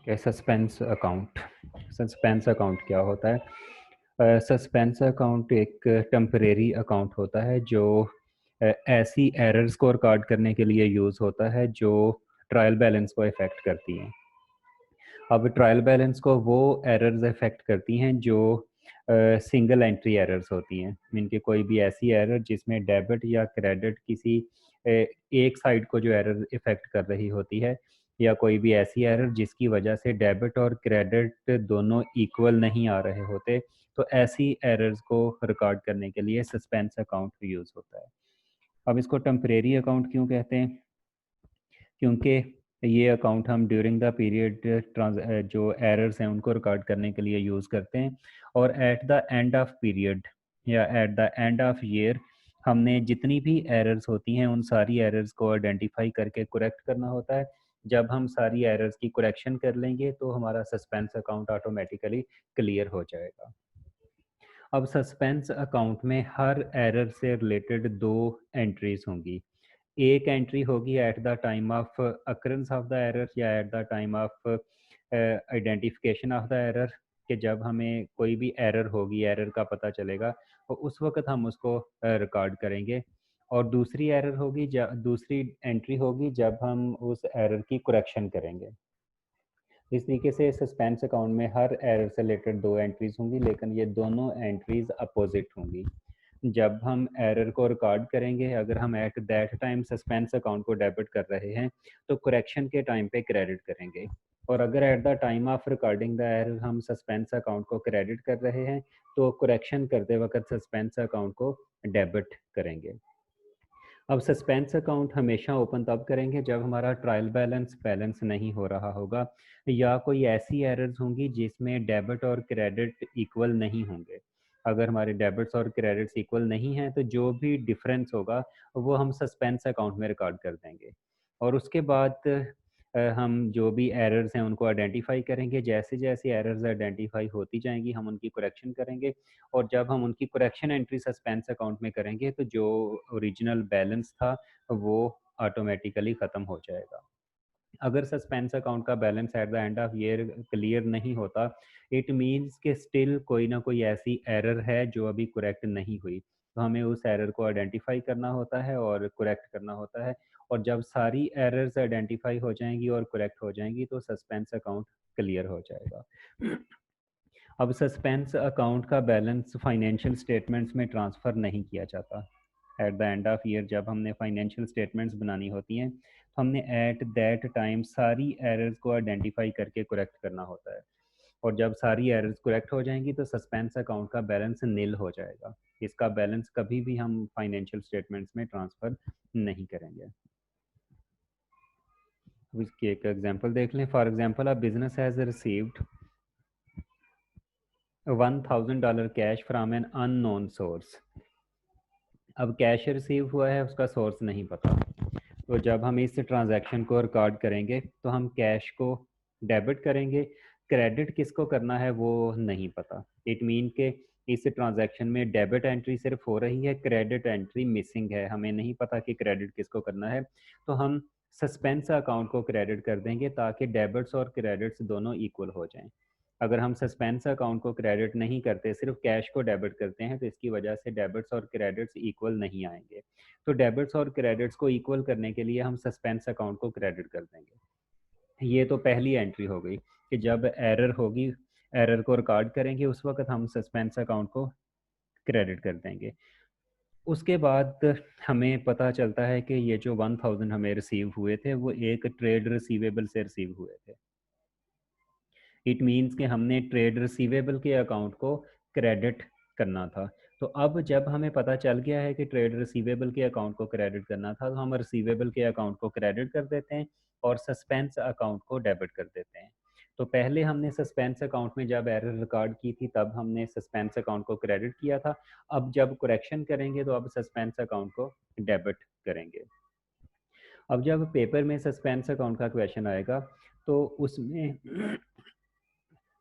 Suspense account क्या होता है? सस्पेंस अकाउंट एक टेम्परेरी अकाउंट होता है जो ऐसी एरर्स को रिकॉर्ड करने के लिए यूज़ होता है जो ट्रायल बैलेंस को इफ़ेक्ट करती हैं। अब ट्रायल बैलेंस को वो एरर्स इफ़ेक्ट करती हैं जो सिंगल एंट्री एरर्स होती हैं, मीन कि कोई भी ऐसी एरर जिसमें डेबिट या क्रेडिट किसी एक साइड को जो एरर इफ़ेक्ट कर रही होती है, या कोई भी ऐसी एरर जिसकी वजह से डेबिट और क्रेडिट दोनों इक्वल नहीं आ रहे होते, तो ऐसी एरर्स को रिकॉर्ड करने के लिए सस्पेंस अकाउंट यूज़ होता है। अब इसको टेम्परेरी अकाउंट क्यों कहते हैं? क्योंकि ये अकाउंट हम ड्यूरिंग द पीरियड जो एरर्स हैं उनको रिकॉर्ड करने के लिए यूज़ करते हैं, और at the end of period या at the end of year हमने जितनी भी एरर्स होती हैं उन सारी एरर्स को आइडेंटिफाई करके करेक्ट करना होता है। जब हम सारी एरर्स की करेक्शन कर लेंगे तो हमारा सस्पेंस अकाउंट ऑटोमेटिकली क्लियर हो जाएगा। अब सस्पेंस अकाउंट में हर एरर से रिलेटेड दो एंट्रीज होंगी। एक एंट्री होगी at the time of occurrence of the error या at the time of identification of the error, कि जब हमें कोई भी एरर होगी, एरर का पता चलेगा, तो उस वक्त हम उसको रिकॉर्ड करेंगे। और दूसरी एंट्री होगी जब हम उस एरर की करेक्शन करेंगे। इस तरीके से सस्पेंस अकाउंट में हर एरर से रिलेटेड दो एंट्रीज होंगी, लेकिन ये दोनों एंट्रीज अपोजिट होंगी। जब हम एरर को रिकॉर्ड करेंगे, अगर हम at that time suspense account को डेबिट कर रहे हैं तो करेक्शन के टाइम पे क्रेडिट करेंगे, और अगर eight the time of recording the error हम सस्पेंस अकाउंट को क्रेडिट कर रहे हैं तो करेक्शन करते वक्त सस्पेंस अकाउंट को डेबिट करेंगे। अब सस्पेंस अकाउंट हमेशा ओपन तब करेंगे जब हमारा ट्रायल बैलेंस बैलेंस नहीं हो रहा होगा, या कोई ऐसी एरर्स होंगी जिसमें डेबिट और क्रेडिट इक्वल नहीं होंगे। अगर हमारे डेबिट्स और क्रेडिट्स इक्वल नहीं हैं तो जो भी डिफरेंस होगा वो हम सस्पेंस अकाउंट में रिकॉर्ड कर देंगे, और उसके बाद हम जो भी एरर्स हैं उनको आइडेंटिफाई करेंगे। जैसे जैसे एरर्स आइडेंटिफाई होती जाएंगी हम उनकी करेक्शन करेंगे, और जब हम उनकी करेक्शन एंट्री सस्पेंस अकाउंट में करेंगे तो जो ओरिजिनल बैलेंस था वो ऑटोमेटिकली ख़त्म हो जाएगा। अगर सस्पेंस अकाउंट का balance eight the end of year clear नहीं होता, इट मीन्स कि स्टिल कोई ना कोई ऐसी एरर है जो अभी करेक्ट नहीं हुई, तो हमें उस एरर को आइडेंटिफाई करना होता है और करेक्ट करना होता है। और जब सारी एरर्स आइडेंटिफाई हो जाएंगी और करेक्ट हो जाएंगी तो सस्पेंस अकाउंट क्लियर हो जाएगा। अब सस्पेंस अकाउंट का बैलेंस फाइनेंशियल स्टेटमेंट्स में ट्रांसफ़र नहीं किया जाता। Eight the end of year जब हमने फाइनेंशियल स्टेटमेंट्स बनानी होती हैं तो हमने एट दैट टाइम सारी एरर्स को आइडेंटिफाई करके करेक्ट करना होता है, और जब सारी एरर्स करेक्ट हो जाएंगी तो सस्पेंस अकाउंट का बैलेंस नील हो जाएगा। इसका बैलेंस कभी भी हम फाइनेंशियल स्टेटमेंट्स में ट्रांसफ़र नहीं करेंगे। अब इसकी एक एग्जांपल देख लें। For example, a business has received $1000 cash from an unknown source. अब कैश रिसीव हुआ है, उसका सोर्स नहीं पता, तो जब हम इस ट्रांजैक्शन को रिकॉर्ड करेंगे तो हम कैश को डेबिट करेंगे, क्रेडिट किसको करना है वो नहीं पता। इट मीन के इस ट्रांजैक्शन में डेबिट एंट्री सिर्फ हो रही है, क्रेडिट एंट्री मिसिंग है, हमें नहीं पता कि क्रेडिट किसको करना है। तो हम सस्पेंस अकाउंट को क्रेडिट कर देंगे ताकि डेबिट्स और क्रेडिट्स दोनों इक्वल हो जाएं। अगर हम सस्पेंस अकाउंट को क्रेडिट नहीं करते, सिर्फ कैश को डेबिट करते हैं, तो इसकी वजह से डेबिट्स और क्रेडिट्स इक्वल नहीं आएंगे। तो डेबिट्स और क्रेडिट्स को इक्वल करने के लिए हम सस्पेंस अकाउंट को क्रेडिट कर देंगे। ये तो पहली एंट्री हो गई कि जब एरर होगी, एरर को रिकॉर्ड करेंगे उस वक्त हम सस्पेंस अकाउंट को क्रेडिट कर देंगे। उसके बाद हमें पता चलता है कि ये जो 1000 हमें रिसीव हुए थे वो एक ट्रेड रिसीवेबल से रिसीव हुए थे। इट मीन्स कि हमने ट्रेड रिसीवेबल के अकाउंट को क्रेडिट करना था। तो अब जब हमें पता चल गया है कि ट्रेड रिसीवेबल के अकाउंट को क्रेडिट करना था, तो हम रिसीवेबल के अकाउंट को क्रेडिट कर देते हैं और सस्पेंस अकाउंट को डेबिट कर देते हैं। तो पहले हमने सस्पेंस अकाउंट में जब एरर रिकॉर्ड की थी तब हमने सस्पेंस अकाउंट को क्रेडिट किया था। अब जब करेक्शन करेंगे तो अब सस्पेंस अकाउंट को डेबिट करेंगे। अब जब पेपर में सस्पेंस अकाउंट का क्वेश्चन आएगा तो उसमें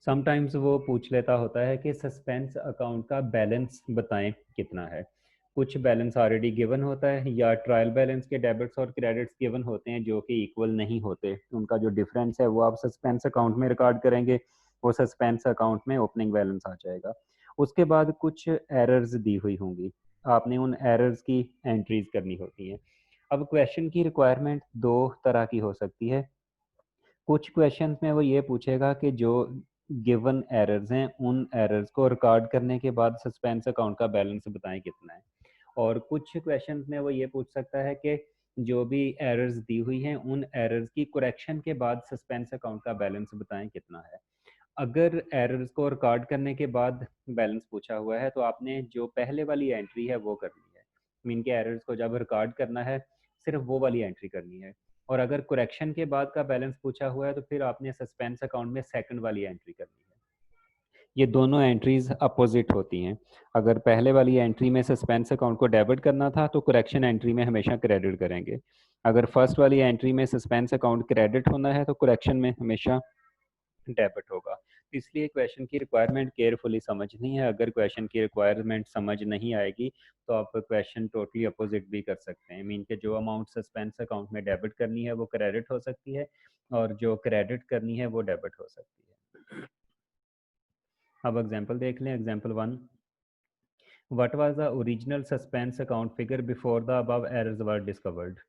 समटाइम्स वो पूछ लेता होता है कि सस्पेंस अकाउंट का बैलेंस बताएं कितना है। कुछ बैलेंस ऑलरेडी गिवन होता है, या ट्रायल बैलेंस के डेबिट्स और क्रेडिट्स गिवन होते हैं जो कि इक्वल नहीं होते, उनका जो डिफरेंस है वो आप सस्पेंस अकाउंट में रिकॉर्ड करेंगे, वो सस्पेंस अकाउंट में ओपनिंग बैलेंस आ जाएगा। उसके बाद कुछ एरर्स दी हुई होंगी, आपने उन एरर्स की एंट्रीज करनी होती हैं। अब क्वेश्चन की रिक्वायरमेंट दो तरह की हो सकती है। कुछ क्वेश्चंस में वो ये पूछेगा कि जो गिवन एरर्स हैं उन एरर्स को रिकॉर्ड करने के बाद सस्पेंस अकाउंट का बैलेंस बताएं कितना है। और कुछ क्वेश्चंस में वो ये पूछ सकता है कि जो भी एरर्स दी हुई हैं उन एरर्स की करेक्शन के बाद सस्पेंस अकाउंट का बैलेंस बताएं कितना है। अगर एरर्स को रिकॉर्ड करने के बाद बैलेंस पूछा हुआ है तो आपने जो पहले वाली एंट्री है वो करनी है, मीन के एरर्स को जब रिकॉर्ड करना है सिर्फ वो वाली एंट्री करनी है। और अगर करेक्शन के बाद का बैलेंस पूछा हुआ है तो फिर आपने सस्पेंस अकाउंट में सेकंड वाली एंट्री करनी है। ये दोनों एंट्रीज अपोजिट होती हैं। अगर पहले वाली एंट्री में सस्पेंस अकाउंट को डेबिट करना था तो करेक्शन एंट्री में हमेशा क्रेडिट करेंगे। अगर फर्स्ट वाली एंट्री में सस्पेंस अकाउंट क्रेडिट होना है तो करेक्शन में हमेशा डेबिट होगा। तो इसलिए क्वेश्चन की रिक्वायरमेंट केयरफुली समझनी है। अगर क्वेश्चन की रिक्वायरमेंट समझ नहीं आएगी तो आप क्वेश्चन टोटली अपोजिट भी कर सकते हैं, मीन के जो अमाउंट सस्पेंस अकाउंट में डेबिट करनी है वो क्रेडिट हो सकती है और जो क्रेडिट करनी है वो डेबिट हो सकती है। अब एग्जांपल देख लें। Example 1, what was the original suspense account figure before the above errors were discovered.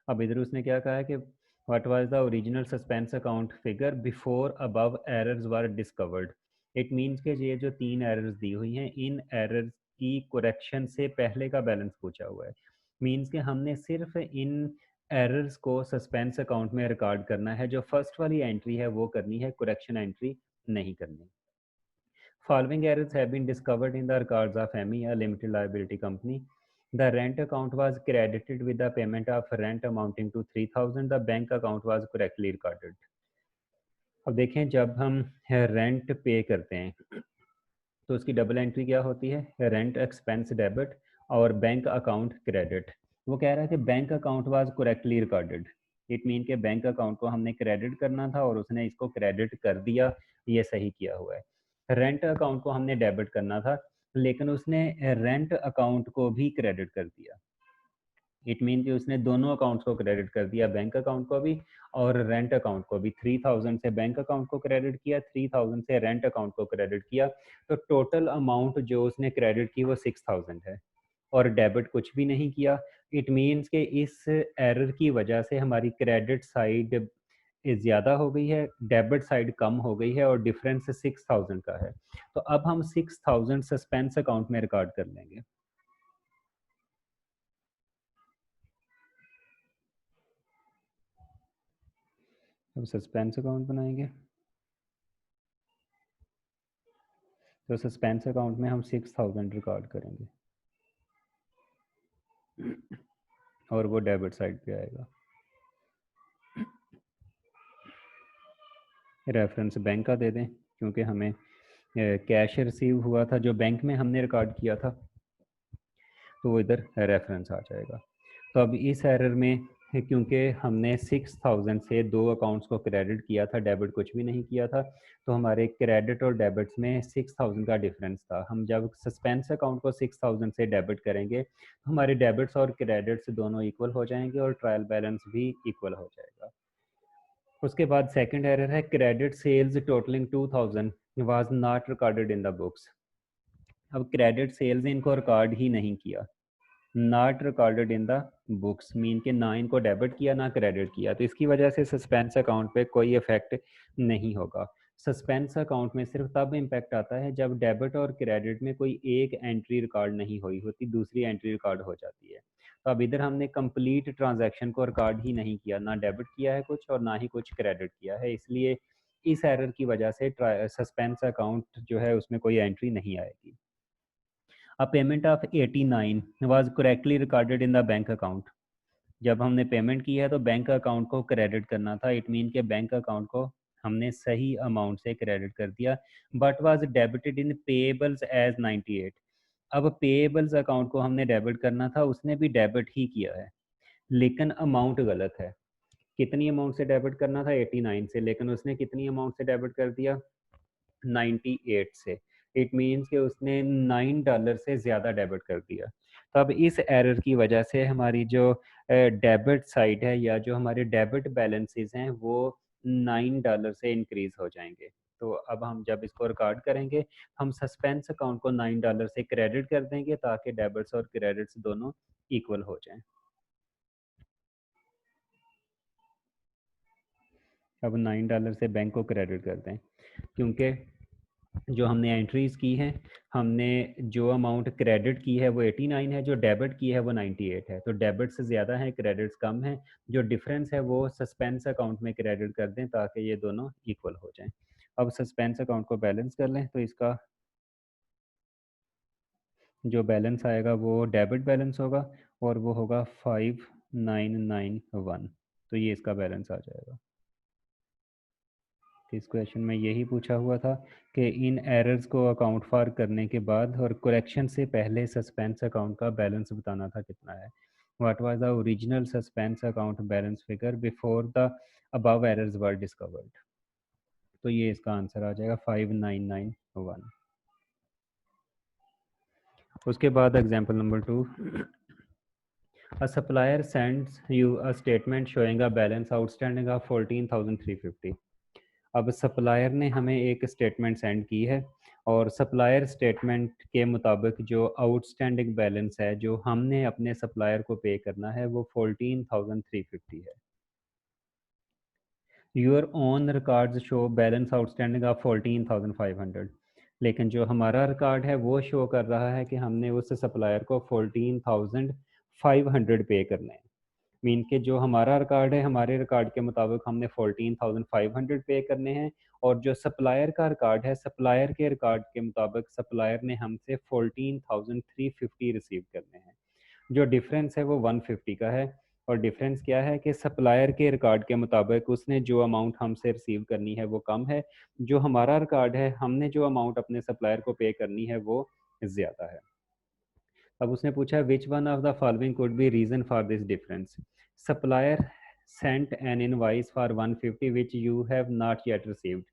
अब इधर उसने क्या कहा है कि what was the original suspense account figure before above errors were discovered. It means के ये जो तीन एरर्स दी हुई हैं इन एरर्स की करेक्शन से पहले का बैलेंस पूछा हुआ है। मीन्स के हमने सिर्फ इन एरर्स को सस्पेंस अकाउंट में रिकॉर्ड करना है, जो फर्स्ट वाली एंट्री है वो करनी है, करेक्शन एंट्री नहीं करनी। Following errors have been discovered in the records of ME, a limited liability company. The rent account was credited with the payment of rent amounting to 3,000. The bank account was correctly recorded. अब देखें, जब हम rent पे करते हैं तो उसकी double entry क्या होती है, रेंट एक्सपेंस डेबिट और बैंक अकाउंट क्रेडिट। वो कह रहा है कि bank account was correctly recorded. It mean के बैंक अकाउंट को हमने क्रेडिट करना था और उसने इसको क्रेडिट कर दिया, ये सही किया हुआ है। रेंट अकाउंट को हमने डेबिट करना था लेकिन उसने रेंट अकाउंट को भी क्रेडिट कर दिया। इट मीन कि उसने दोनों अकाउंट्स को क्रेडिट कर दिया, बैंक अकाउंट को भी और रेंट अकाउंट को भी। 3,000 से बैंक अकाउंट को क्रेडिट किया, 3,000 से रेंट अकाउंट को क्रेडिट किया, तो टोटल अमाउंट जो उसने क्रेडिट की वो 6,000 है और डेबिट कुछ भी नहीं किया। इट मीन्स कि इस एरर की वजह से हमारी क्रेडिट साइड ज़्यादा हो गई है, डेबिट साइड कम हो गई है और डिफरेंस 6,000 का है। तो अब हम 6,000 सस्पेंस अकाउंट में रिकॉर्ड कर लेंगे। अब सस्पेंस अकाउंट बनाएंगे तो सस्पेंस अकाउंट में हम 6,000 रिकॉर्ड करेंगे और वो डेबिट साइड पे आएगा। रेफरेंस बैंक का दे दें क्योंकि हमें कैश रिसीव हुआ था जो बैंक में हमने रिकॉर्ड किया था, तो वो इधर रेफरेंस आ जाएगा। तो अब इस एरर में क्योंकि हमने 6,000 से दो अकाउंट्स को क्रेडिट किया था, डेबिट कुछ भी नहीं किया था, तो हमारे क्रेडिट और डेबिट्स में 6,000 का डिफरेंस था। हम जब सस्पेंस अकाउंट को 6,000 से डेबिट करेंगे तो हमारे डेबिट्स और क्रेडिट्स दोनों इक्वल हो जाएंगे और ट्रायल बैलेंस भी इक्वल हो जाएगा। उसके बाद सेकंड एरर है, credit sales totalling 2,000 was not recorded in the books. अब क्रेडिट सेल्स इनको रिकॉर्ड ही नहीं किया, not recorded in the books mean के ना इनको डेबिट किया ना क्रेडिट किया, तो इसकी वजह से सस्पेंस अकाउंट पे कोई इफेक्ट नहीं होगा। सस्पेंस अकाउंट में सिर्फ तब इम्पैक्ट आता है जब डेबिट और क्रेडिट में कोई एक एंट्री रिकॉर्ड नहीं हुई होती, दूसरी एंट्री रिकॉर्ड हो जाती है। तो अब इधर हमने कंप्लीट ट्रांजैक्शन को रिकॉर्ड ही नहीं किया, ना डेबिट किया है कुछ और ना ही कुछ क्रेडिट किया है, इसलिए इस एरर की वजह से सस्पेंस अकाउंट जो है उसमें कोई एंट्री नहीं आएगी। A payment of 89 was correctly recorded in the bank account. जब हमने पेमेंट की है तो बैंक अकाउंट को क्रेडिट करना था, इट मीन के बैंक अकाउंट को हमने सही अमाउंट से क्रेडिट कर दिया, but was debited in payables as 98। अब पेएबल्स अकाउंट को हमने डेबिट करना था, उसने भी डेबिट ही किया है लेकिन अमाउंट गलत है। कितनी अमाउंट से डेबिट करना था, 89 से, लेकिन उसने कितनी अमाउंट से डेबिट कर दिया, 98 से। इट मीन्स कि उसने $9 से ज़्यादा डेबिट कर दिया। तो अब इस एरर की वजह से हमारी जो डेबिट साइड है या जो हमारे डेबिट बैलेंसेस हैं वो $9 से इंक्रीज़ हो जाएंगे। तो अब हम जब इसको रिकॉर्ड करेंगे, हम सस्पेंस अकाउंट को $9 से क्रेडिट कर देंगे ताकि डेबिट्स और क्रेडिट्स दोनों इक्वल हो जाएं। अब $9 से बैंक को क्रेडिट कर दें, क्योंकि जो हमने एंट्रीज की हैं, हमने जो अमाउंट क्रेडिट की है वो 89 है, जो डेबिट की है वो 98 है। तो डेबिट से ज़्यादा है, क्रेडिट्स कम है। जो डिफरेंस है वो सस्पेंस अकाउंट में क्रेडिट कर दें ताकि ये दोनों इक्वल हो जाएं। अब सस्पेंस अकाउंट को बैलेंस कर लें, तो इसका जो बैलेंस आएगा वो डेबिट बैलेंस होगा और वो होगा 5991। तो ये इसका बैलेंस आ जाएगा। इस क्वेश्चन में यही पूछा हुआ था कि इन एरर्स को अकाउंट फॉर करने के बाद और करेक्शन से पहले सस्पेंस अकाउंट का बैलेंस बताना था कितना है। What was the original suspense account balance figure before the above errors were discovered. तो ये इसका आंसर आ जाएगा 5991। उसके बाद example number 2, a supplier sends you a statement showing a balance outstanding of 14,350। अब सप्लायर ने हमें एक स्टेटमेंट सेंड की है और सप्लायर स्टेटमेंट के मुताबिक जो आउटस्टैंडिंग बैलेंस है जो हमने अपने सप्लायर को पे करना है वो 14,350 है। Your own records show balance outstanding of 14,500, लेकिन जो हमारा रिकॉर्ड है वो शो कर रहा है कि हमने उस सप्लायर को 14,500 पे करने हैं। मीन के जो हमारा रिकॉर्ड है, हमारे रिकॉर्ड के मुताबिक हमने 14,500 पे करने हैं, और जो सप्लायर का रिकॉर्ड है, सप्लायर के रिकॉर्ड के मुताबिक सप्लायर ने हमसे 14,350 रिसीव करने हैं। जो डिफरेंस है वो 150 का है। और डिफरेंस क्या है कि सप्लायर के रिकॉर्ड के मुताबिक उसने जो अमाउंट हमसे रिसीव करनी है वो कम है, जो हमारा रिकॉर्ड है हमने जो अमाउंट अपने सप्लायर को पे करनी है वो ज़्यादा है। अब उसने पूछा which one of the following could be reason for this difference. Supplier sent an invoice for 150 which you have not yet received.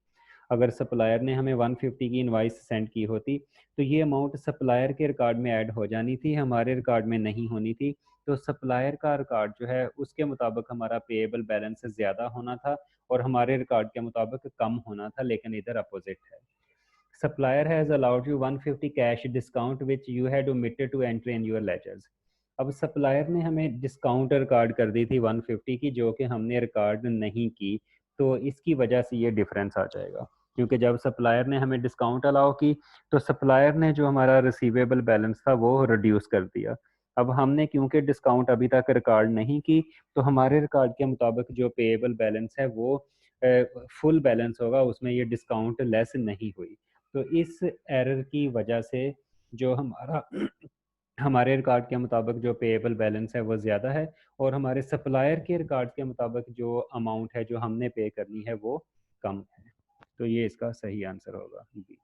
अगर सप्लायर ने हमें 150 की इनवाइस सेंड की होती तो ये अमाउंट सप्लायर के रिकॉर्ड में ऐड हो जानी थी, हमारे रिकॉर्ड में नहीं होनी थी। तो सप्लायर का रिकॉर्ड जो है उसके मुताबिक हमारा पेएबल बैलेंस ज़्यादा होना था और हमारे रिकॉर्ड के मुताबिक कम होना था, लेकिन इधर अपोजिट है। Supplier has allowed you 150 cash discount which you had omitted to enter in your ledgers। अब सप्लायर ने हमें डिस्काउंट रिकॉर्ड कर दी थी 150 की, जो कि हमने रिकॉर्ड नहीं की। तो इसकी वजह से ये डिफरेंस आ जाएगा, क्योंकि जब सप्लायर ने हमें डिस्काउंट अलाउ की तो सप्लायर ने जो हमारा रिसीवेबल बैलेंस था वो रिड्यूस कर दिया। अब हमने क्योंकि डिस्काउंट अभी तक रिकॉर्ड नहीं की, तो हमारे रिकॉर्ड के मुताबिक जो पेएबल बैलेंस है वो फुल बैलेंस होगा, उसमें ये डिस्काउंट लेस नहीं हुई। तो इस एरर की वजह से जो हमारा हमारे रिकॉर्ड के मुताबिक जो पेएबल बैलेंस है वो ज़्यादा है, और हमारे सप्लायर के रिकॉर्ड के मुताबिक जो अमाउंट है जो हमने पे करनी है वो कम है। तो ये इसका सही आंसर होगा बी।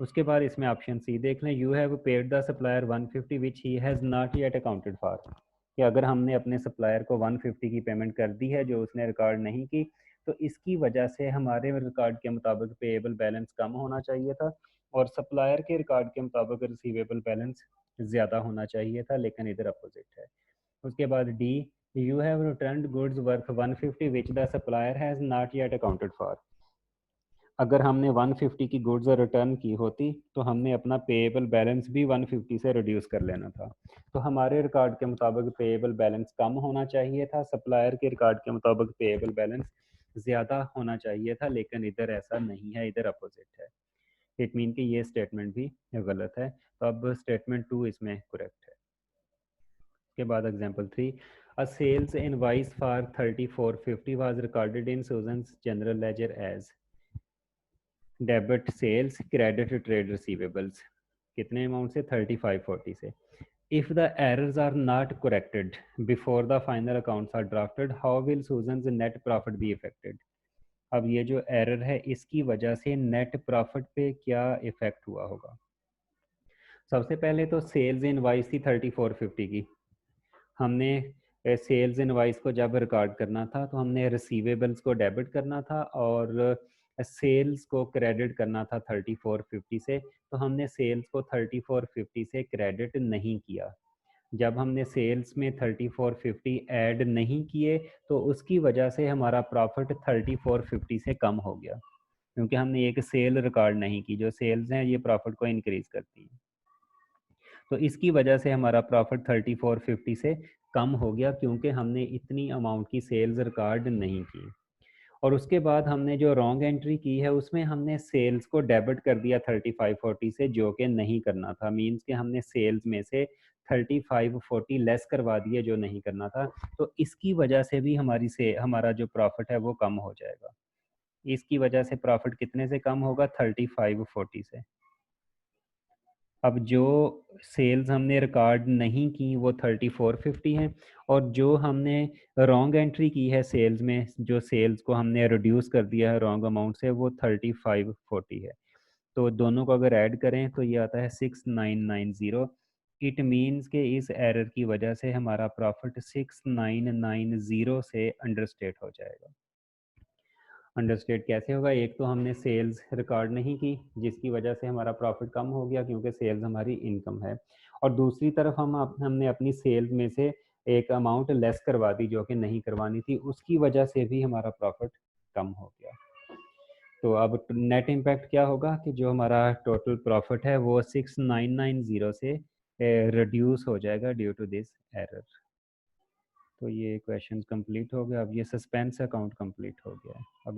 उसके बाद इसमें ऑप्शन सी देख लें, you have paid the supplier 150 which he has not yet accounted for. कि अगर हमने अपने सप्लायर को 150 की पेमेंट कर दी है जो उसने रिकॉर्ड नहीं की, तो इसकी वजह से हमारे रिकॉर्ड के मुताबिक पेएबल बैलेंस कम होना चाहिए था और सप्लायर के रिकॉर्ड के मुताबिक रिसीवेबल बैलेंस ज़्यादा होना चाहिए था, लेकिन इधर अपोजिट है। उसके बाद D, you have return goods worth 150 which the supplier has not yet accounted for. अगर हमने 150 की गुड्स रिटर्न की होती तो हमने अपना पेएबल बैलेंस भी 150 से रिड्यूस कर लेना था। तो हमारे रिकॉर्ड के मुताबिक पेएबल बैलेंस कम होना चाहिए था, सप्लायर के रिकॉर्ड के मुताबिक पेएबल बैलेंस ज़्यादा होना चाहिए था, लेकिन इधर ऐसा नहीं है, इधर अपोजिट है। इट मीन कि ये स्टेटमेंट भी गलत है। तो अब स्टेटमेंट 2 इसमें करेक्ट है। के बाद example 3, a sales invoice for 3450 was recorded in Susan's general ledger as debit sales credit trade receivables. कितने अमाउंट से? 3540 से। If the errors are not corrected before the final accounts are drafted, how will Susan's net profit be affected. अब ये जो error है इसकी वजह से नेट प्रॉफिट पे क्या इफेक्ट हुआ होगा? सबसे पहले तो सेल्स इनवाइस थी 3450 की, हमने सेल्स इनवाइस को जब रिकॉर्ड करना था तो हमने रिसीवेबल्स को डेबिट करना था और सेल्स को क्रेडिट करना था 3450 से, तो हमने सेल्स को 3450 से क्रेडिट नहीं किया। जब हमने सेल्स में 3450 ऐड नहीं किए तो उसकी वजह से हमारा प्रॉफिट 3450 से कम हो गया, क्योंकि हमने एक सेल रिकॉर्ड नहीं की। जो सेल्स हैं ये प्रॉफिट को इंक्रीज करती हैं, तो इसकी वजह से हमारा प्रॉफिट 3450 से कम हो गया, क्योंकि हमने इतनी अमाउंट की सेल्स रिकॉर्ड नहीं की। और उसके बाद हमने जो रॉन्ग एंट्री की है उसमें हमने सेल्स को डेबिट कर दिया 3540 से, जो कि नहीं करना था। मींस कि हमने सेल्स में से 3540 लेस करवा दिया, जो नहीं करना था। तो इसकी वजह से भी हमारा जो प्रॉफिट है वो कम हो जाएगा। इसकी वजह से प्रॉफिट कितने से कम होगा? 3540 से। अब जो सेल्स हमने रिकॉर्ड नहीं की वो 3450 हैं, और जो हमने रॉन्ग एंट्री की है सेल्स में, जो सेल्स को हमने रिड्यूस कर दिया है रॉन्ग अमाउंट से, वो 3540 है। तो दोनों को अगर ऐड करें तो ये आता है 6990। इट मीन्स कि इस एरर की वजह से हमारा प्रॉफिट 6990 से अंडरस्टेट हो जाएगा। अंडरस्टेट कैसे होगा? एक तो हमने सेल्स रिकॉर्ड नहीं की, जिसकी वजह से हमारा प्रॉफिट कम हो गया, क्योंकि सेल्स हमारी इनकम है। और दूसरी तरफ हमने अपनी सेल्स में से एक अमाउंट लेस करवा दी, जो कि नहीं करवानी थी, उसकी वजह से भी हमारा प्रॉफिट कम हो गया। तो अब नेट इम्पैक्ट क्या होगा कि जो हमारा टोटल प्रॉफिट है वो 6990 से रिड्यूस हो जाएगा ड्यू टू दिस एरर। तो ये क्वेश्चन कंप्लीट हो गया। अब ये सस्पेंस अकाउंट कंप्लीट हो गया है। अब